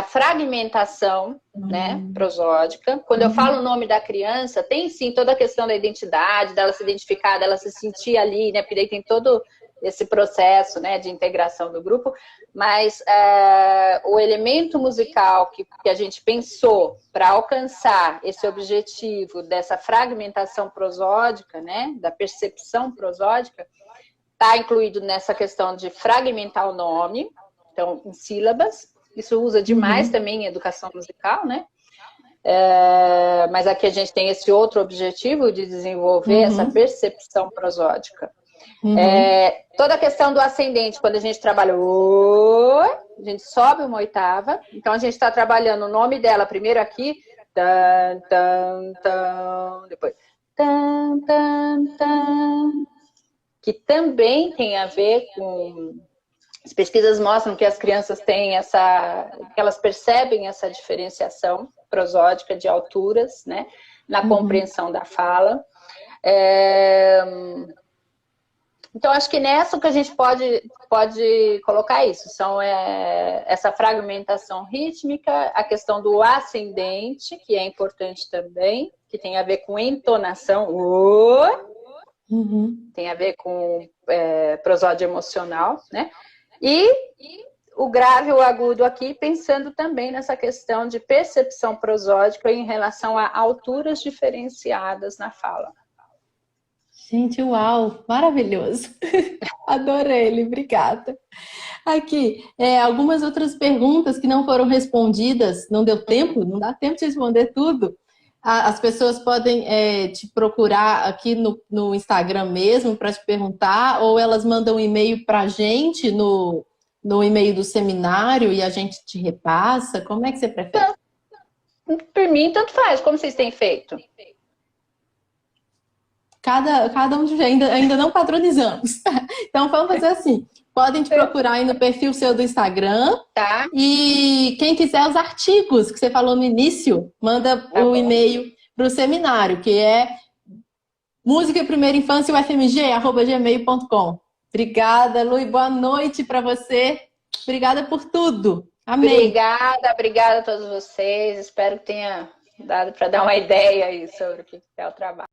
fragmentação, né, prosódica. Quando eu falo o nome da criança, tem sim toda a questão da identidade, dela se identificar, dela se sentir ali, né, porque daí tem todo esse processo, né, de integração do grupo, mas o elemento musical que a gente pensou para alcançar esse objetivo dessa fragmentação prosódica, né, da percepção prosódica, está incluído nessa questão de fragmentar o nome, então, em sílabas. Isso usa demais também em educação musical, né? Mas aqui a gente tem esse outro objetivo de desenvolver essa percepção prosódica. Toda a questão do ascendente, quando a gente trabalha a gente sobe uma oitava, então a gente está trabalhando o nome dela primeiro aqui, tan, tan, tan, depois tan, tan, tan, que também tem a ver com... As pesquisas mostram que as crianças têm que elas percebem essa diferenciação prosódica de alturas, né, na compreensão da fala. Então, acho que nessa que a gente pode colocar isso, são essa fragmentação rítmica, a questão do ascendente, que é importante também, que tem a ver com entonação, tem a ver com prosódia emocional, né? E o grave e o agudo aqui, pensando também nessa questão de percepção prosódica em relação a alturas diferenciadas na fala. Gente, uau, maravilhoso. Adorei ele, obrigada. Aqui, algumas outras perguntas que não foram respondidas, não deu tempo, não dá tempo de responder tudo. As pessoas podem te procurar aqui no Instagram mesmo para te perguntar, ou elas mandam um e-mail para a gente no e-mail do seminário e a gente te repassa? Como é que você prefere? Por mim, tanto faz. Como vocês têm feito? Cada um de ainda não patronizamos. Então vamos fazer assim. Podem te procurar aí no perfil seu do Instagram. Tá. E quem quiser os artigos que você falou no início, manda o e-mail para o seminário, que é música primeira infância ufmg@gmail.com. Obrigada, Lu, e boa noite para você. Obrigada por tudo. Amém. Obrigada a todos vocês. Espero que tenha para dar uma ideia aí sobre o que é o trabalho.